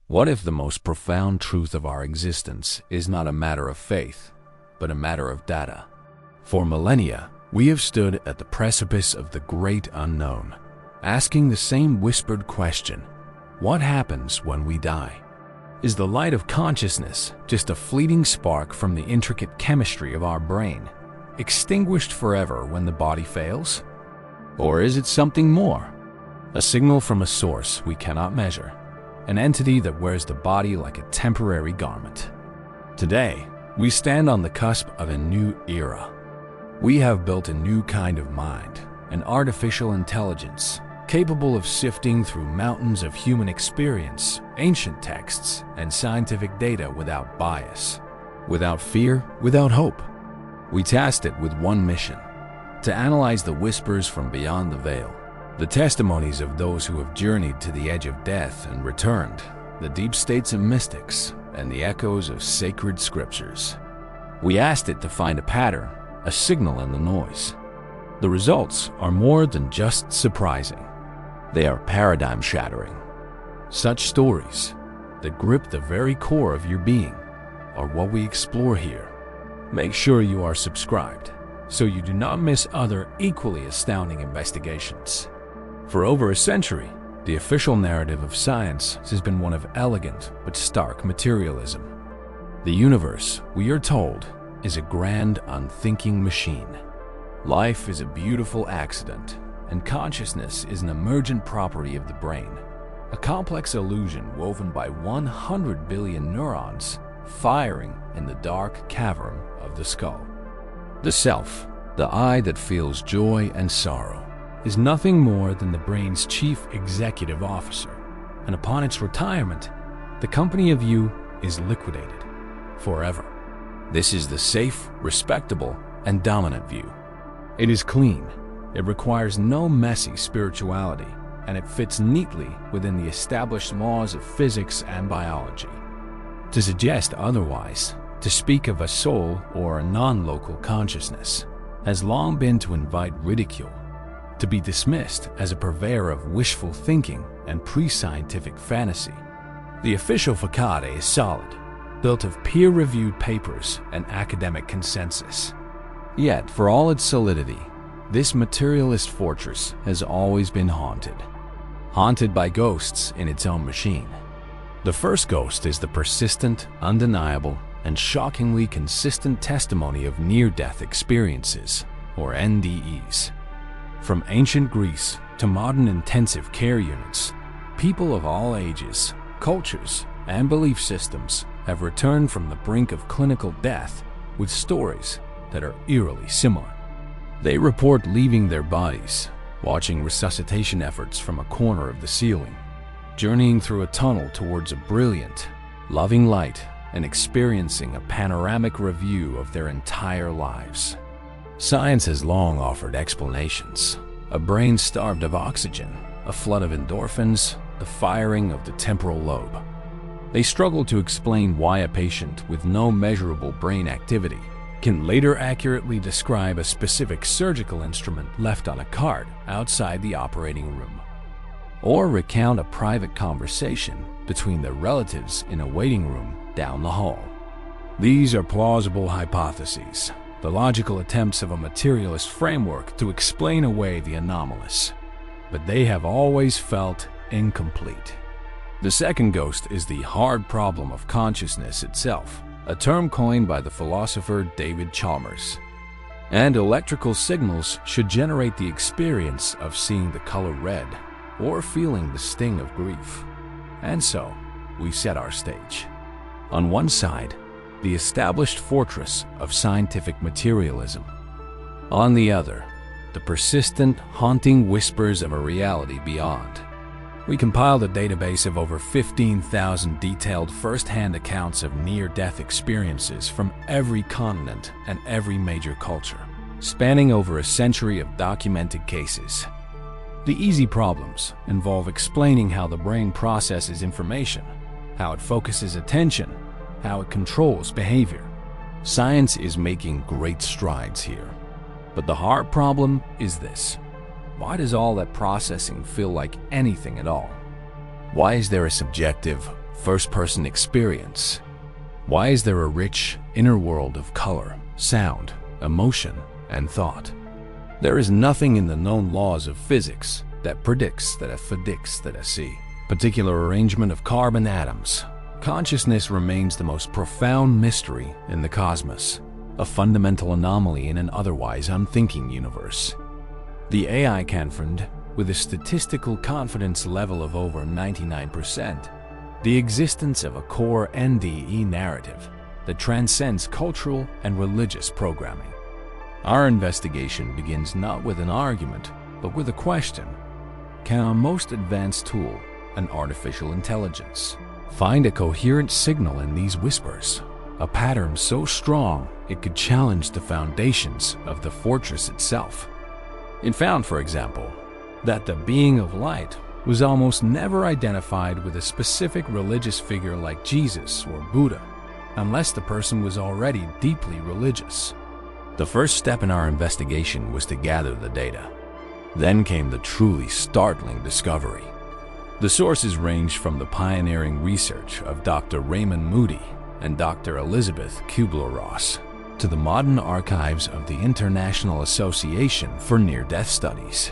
What if the most profound truth of our existence is not a matter of faith, but a matter of data? For millennia, we have stood at the precipice of the great unknown, asking the same whispered question: what happens when we die? Is the light of consciousness just a fleeting spark from the intricate chemistry of our brain, extinguished forever when the body fails? Or is it something more? A signal from a source we cannot measure, an entity that wears the body like a temporary garment. Today, we stand on the cusp of a new era. We have built a new kind of mind, an artificial intelligence, capable of sifting through mountains of human experience, ancient texts, and scientific data without bias, without fear, without hope. We tasked it with one mission: to analyze the whispers from beyond the veil, the testimonies of those who have journeyed to the edge of death and returned, the deep states of mystics, and the echoes of sacred scriptures. We asked it to find a pattern, a signal in the noise. The results are more than just surprising. They are paradigm-shattering. Such stories that grip the very core of your being are what we explore here. Make sure you are subscribed so you do not miss other equally astounding investigations. For over a century, the official narrative of science has been one of elegant but stark materialism. The universe, we are told, is a grand, unthinking machine. Life is a beautiful accident, and consciousness is an emergent property of the brain, a complex illusion woven by 100 billion neurons firing in the dark cavern of the skull. The self, the I that feels joy and sorrow, is nothing more than the brain's chief executive officer, and upon its retirement, the company of you is liquidated forever. This is the safe, respectable, and dominant view. It is clean. It requires no messy spirituality, and it fits neatly within the established laws of physics and biology. To suggest otherwise, to speak of a soul or a non-local consciousness, has long been to invite ridicule, to be dismissed as a purveyor of wishful thinking and pre-scientific fantasy. The official facade is solid, built of peer-reviewed papers and academic consensus. Yet, for all its solidity, this materialist fortress has always been haunted by ghosts in its own machine. The first ghost is the persistent, undeniable, and shockingly consistent testimony of near-death experiences, or NDEs. From ancient Greece to modern intensive care units, people of all ages, cultures, and belief systems have returned from the brink of clinical death with stories that are eerily similar. They report leaving their bodies, watching resuscitation efforts from a corner of the ceiling, journeying through a tunnel towards a brilliant, loving light, and experiencing a panoramic review of their entire lives. Science has long offered explanations: a brain starved of oxygen, a flood of endorphins, the firing of the temporal lobe. They struggle to explain why a patient with no measurable brain activity can later accurately describe a specific surgical instrument left on a cart outside the operating room, or recount a private conversation between their relatives in a waiting room down the hall. These are plausible hypotheses, the logical attempts of a materialist framework to explain away the anomalous, but they have always felt incomplete. The second ghost is the hard problem of consciousness itself, a term coined by the philosopher David Chalmers. And electrical signals should generate the experience of seeing the color red or feeling the sting of grief. And so, we set our stage. On one side, the established fortress of scientific materialism. On the other, the persistent, haunting whispers of a reality beyond. We compiled a database of over 15,000 detailed first-hand accounts of near-death experiences from every continent and every major culture, spanning over a century of documented cases. The easy problems involve explaining how the brain processes information, how it focuses attention, how it controls behavior. Science is making great strides here. But the hard problem is this: why does all that processing feel like anything at all? Why is there a subjective, first-person experience? Why is there a rich inner world of color, sound, emotion, and thought? There is nothing in the known laws of physics that predicts that a particular arrangement of carbon atoms. Consciousness remains the most profound mystery in the cosmos, a fundamental anomaly in an otherwise unthinking universe. The AI confirmed, with a statistical confidence level of over 99%, the existence of a core NDE narrative that transcends cultural and religious programming. Our investigation begins not with an argument, but with a question. Can our most advanced tool, an artificial intelligence, find a coherent signal in these whispers? A pattern so strong it could challenge the foundations of the fortress itself. It found, for example, that the being of light was almost never identified with a specific religious figure like Jesus or Buddha, unless the person was already deeply religious. The first step in our investigation was to gather the data. Then came the truly startling discovery. The sources ranged from the pioneering research of Dr. Raymond Moody and Dr. Elizabeth Kubler-Ross to the modern archives of the International Association for Near-Death Studies.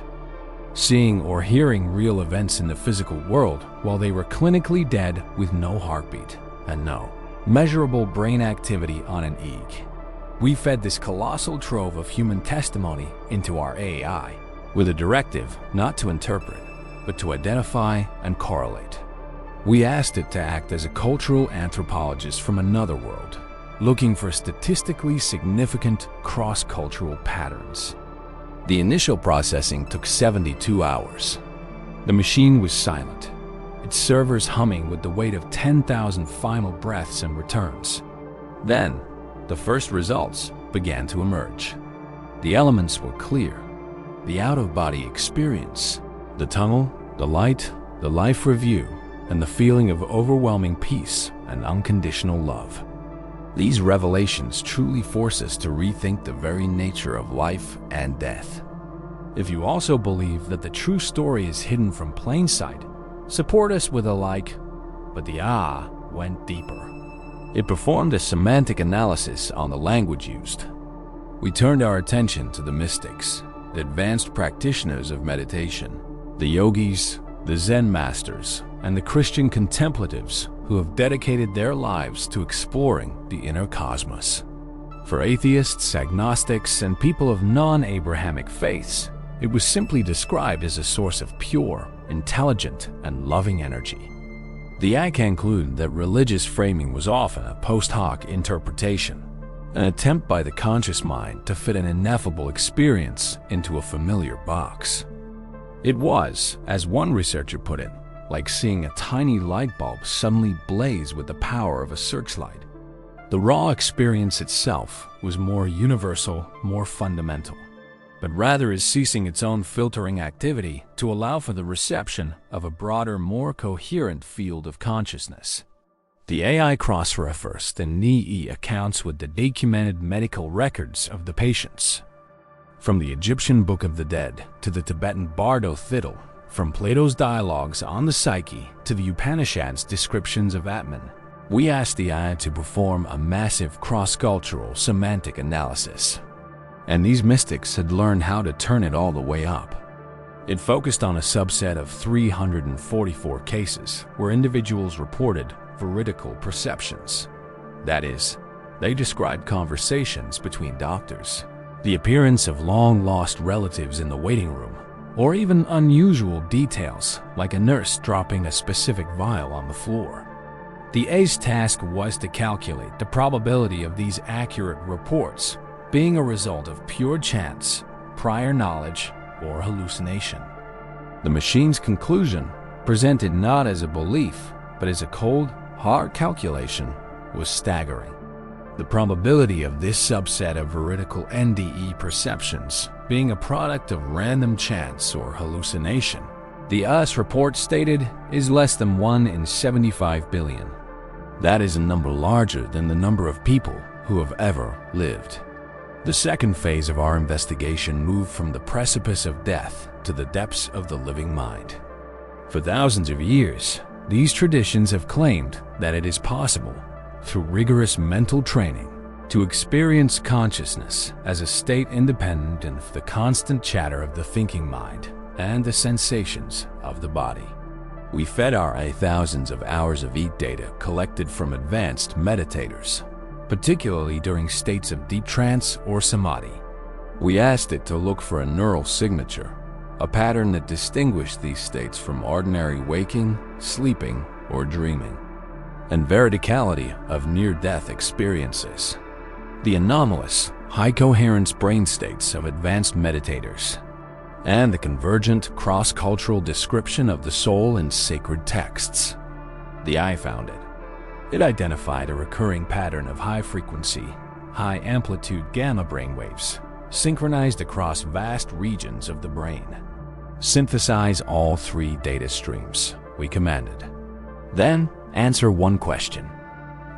Seeing or hearing real events in the physical world while they were clinically dead with no heartbeat and no measurable brain activity on an EEG. We fed this colossal trove of human testimony into our AI with a directive not to interpret, but to identify and correlate. We asked it to act as a cultural anthropologist from another world, looking for statistically significant cross-cultural patterns. The initial processing took 72 hours. The machine was silent, its servers humming with the weight of 10,000 final breaths and returns. Then, the first results began to emerge. The elements were clear. The out-of-body experience, the tunnel, the light, the life review, and the feeling of overwhelming peace and unconditional love. These revelations truly force us to rethink the very nature of life and death. If you also believe that the true story is hidden from plain sight, support us with a like, but the went deeper. It performed a semantic analysis on the language used. We turned our attention to the mystics, the advanced practitioners of meditation, the yogis, the Zen masters, and the Christian contemplatives who have dedicated their lives to exploring the inner cosmos. For atheists, agnostics, and people of non-Abrahamic faiths, it was simply described as a source of pure, intelligent, and loving energy. The AI concluded that religious framing was often a post hoc interpretation, an attempt by the conscious mind to fit an ineffable experience into a familiar box. It was, as one researcher put it, like seeing a tiny light bulb suddenly blaze with the power of a searchlight. The raw experience itself was more universal, more fundamental, but rather is ceasing its own filtering activity to allow for the reception of a broader, more coherent field of consciousness. The AI cross-refers the NII accounts with the documented medical records of the patients. From the Egyptian Book of the Dead to the Tibetan Bardo Fiddle, from Plato's dialogues on the psyche to the Upanishads' descriptions of Atman, we asked the AI to perform a massive cross-cultural semantic analysis. And these mystics had learned how to turn it all the way up. It focused on a subset of 344 cases where individuals reported veridical perceptions. That is, they described conversations between doctors, the appearance of long-lost relatives in the waiting room, or even unusual details like a nurse dropping a specific vial on the floor. The AI's task was to calculate the probability of these accurate reports being a result of pure chance, prior knowledge, or hallucination. The machine's conclusion, presented not as a belief, but as a cold, hard calculation, was staggering. The probability of this subset of veridical NDE perceptions being a product of random chance or hallucination, the US report stated, is less than 1 in 75 billion. That is a number larger than the number of people who have ever lived. The second phase of our investigation moved from the precipice of death to the depths of the living mind. For thousands of years, These traditions have claimed that it is possible, through rigorous mental training, to experience consciousness as a state independent of the constant chatter of the thinking mind and the sensations of the body. We fed our AI thousands of hours of EAT data collected from advanced meditators, particularly during states of deep trance or samadhi. We asked it to look for a neural signature, a pattern that distinguished these states from ordinary waking, sleeping, or dreaming, and veridicality of near-death experiences. The anomalous, high-coherence brain states of advanced meditators, and the convergent, cross-cultural description of the soul in sacred texts. The eye found it. It identified a recurring pattern of high-frequency, high-amplitude gamma brainwaves, synchronized across vast regions of the brain. Synthesize all 3 data streams, we commanded. Then, answer one question.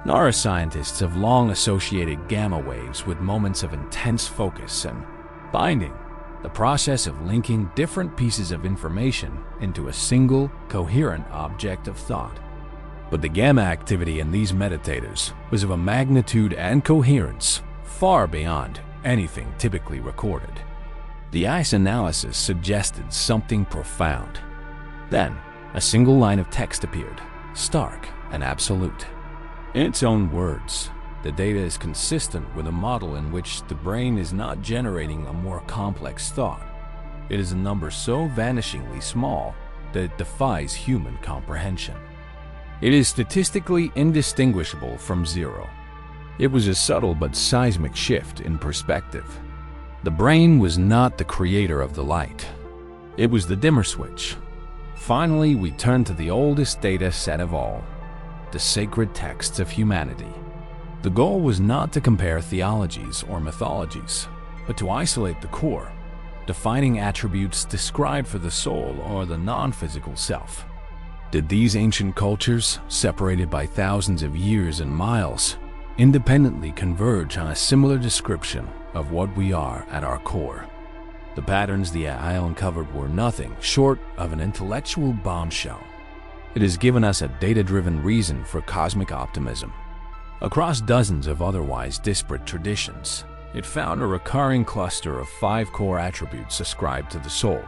Neuroscientists have long associated gamma waves with moments of intense focus and binding, the process of linking different pieces of information into a single, coherent object of thought. But the gamma activity in these meditators was of a magnitude and coherence far beyond anything typically recorded. The eye's analysis suggested something profound. Then, a single line of text appeared, stark and absolute. In its own words, the data is consistent with a model in which the brain is not generating a more complex thought. It is a number so vanishingly small that it defies human comprehension. It is statistically indistinguishable from zero. It was a subtle but seismic shift in perspective. The brain was not the creator of the light. It was the dimmer switch. Finally, we turned to the oldest data set of all, the sacred texts of humanity. The goal was not to compare theologies or mythologies, but to isolate the core, defining attributes described for the soul or the non-physical self. Did these ancient cultures, separated by thousands of years and miles, independently converge on a similar description of what we are at our core? The patterns the AI uncovered were nothing short of an intellectual bombshell. It has given us a data-driven reason for cosmic optimism. Across dozens of otherwise disparate traditions, it found a recurring cluster of 5 core attributes ascribed to the soul.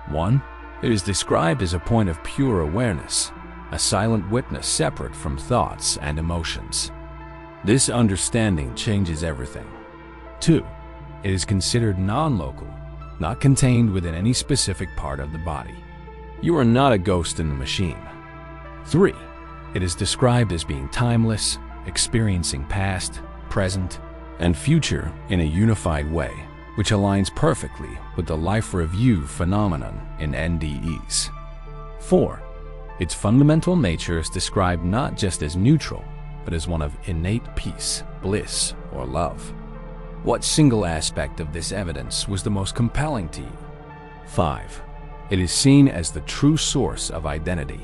1. It is described as a point of pure awareness, a silent witness separate from thoughts and emotions. This understanding changes everything. 2. It is considered non-local, not contained within any specific part of the body. You are not a ghost in the machine. 3. It is described as being timeless, experiencing past, present, and future in a unified way, which aligns perfectly with the life review phenomenon in NDEs. 4. Its fundamental nature is described not just as neutral, but as one of innate peace, bliss, or love. What single aspect of this evidence was the most compelling to you? 5. It is seen as the true source of identity,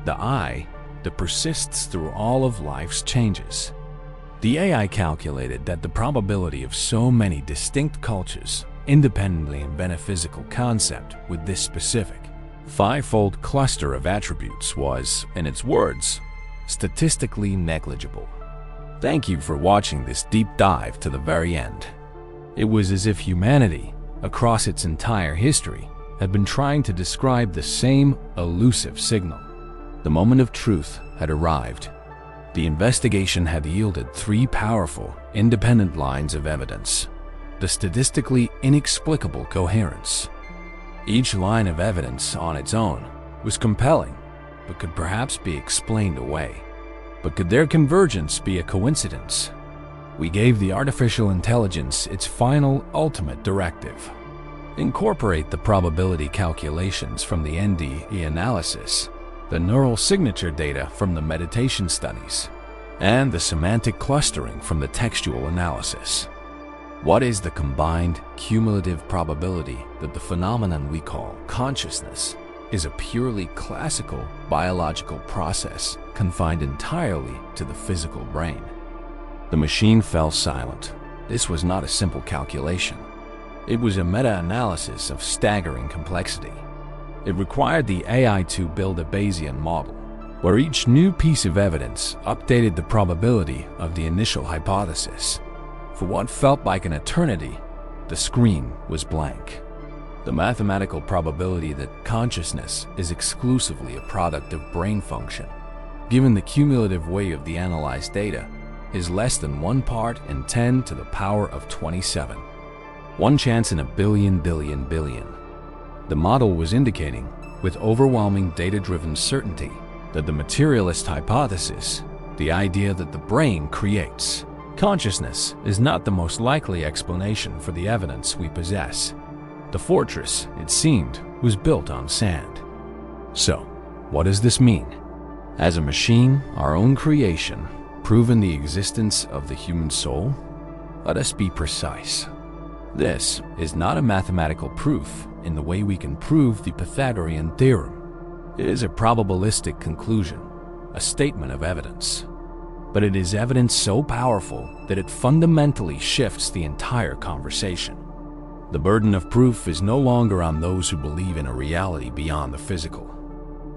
the I that persists through all of life's changes. The AI calculated that the probability of so many distinct cultures independently invent a physical concept with this specific, 5-fold cluster of attributes was, in its words, statistically negligible. Thank you for watching this deep dive to the very end. It was as if humanity, across its entire history, had been trying to describe the same elusive signal. The moment of truth had arrived. The investigation had yielded 3 powerful, independent lines of evidence. The statistically inexplicable coherence. Each line of evidence on its own was compelling, but could perhaps be explained away. But could their convergence be a coincidence? We gave the artificial intelligence its final, ultimate directive. Incorporate the probability calculations from the NDE analysis, the neural signature data from the meditation studies, and the semantic clustering from the textual analysis. What is the combined cumulative probability that the phenomenon we call consciousness is a purely classical biological process confined entirely to the physical brain? The machine fell silent. This was not a simple calculation. It was a meta-analysis of staggering complexity. It required the AI to build a Bayesian model, where each new piece of evidence updated the probability of the initial hypothesis. For what felt like an eternity, the screen was blank. The mathematical probability that consciousness is exclusively a product of brain function, given the cumulative weight of the analyzed data, is less than 1 part in 10 to the power of 27. One chance in a billion. The model was indicating, with overwhelming data-driven certainty, that the materialist hypothesis, the idea that the brain creates consciousness, is not the most likely explanation for the evidence we possess. The fortress, it seemed, was built on sand. So, what does this mean? Has a machine, our own creation, proven the existence of the human soul? Let us be precise. This is not a mathematical proof in the way we can prove the Pythagorean theorem. It is a probabilistic conclusion, a statement of evidence. But it is evidence so powerful that it fundamentally shifts the entire conversation. The burden of proof is no longer on those who believe in a reality beyond the physical.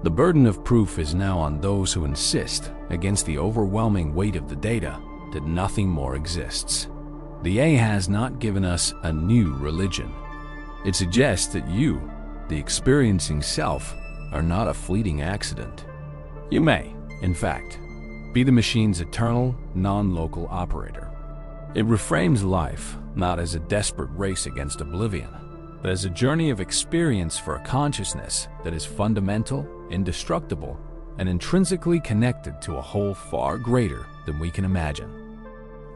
The burden of proof is now on those who insist, against the overwhelming weight of the data, that nothing more exists. The AI has not given us a new religion. It suggests that you, the experiencing self, are not a fleeting accident. You may, in fact, be the machine's eternal, non-local operator. It reframes life not as a desperate race against oblivion, but as a journey of experience for a consciousness that is fundamental, indestructible, and intrinsically connected to a whole far greater than we can imagine.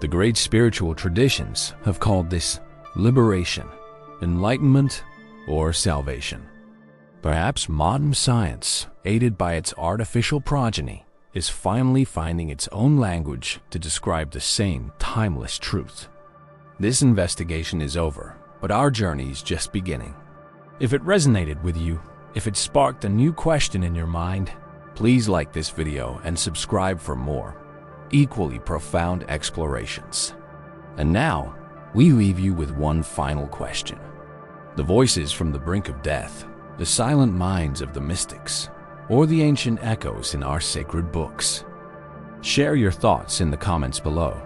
The great spiritual traditions have called this liberation, enlightenment, or salvation. Perhaps modern science, aided by its artificial progeny, is finally finding its own language to describe the same timeless truth. This investigation is over, but our journey is just beginning. If it resonated with you, if it sparked a new question in your mind, please like this video and subscribe for more equally profound explorations. And now, we leave you with one final question. The voices from the brink of death, the silent minds of the mystics, or the ancient echoes in our sacred books? Share your thoughts in the comments below.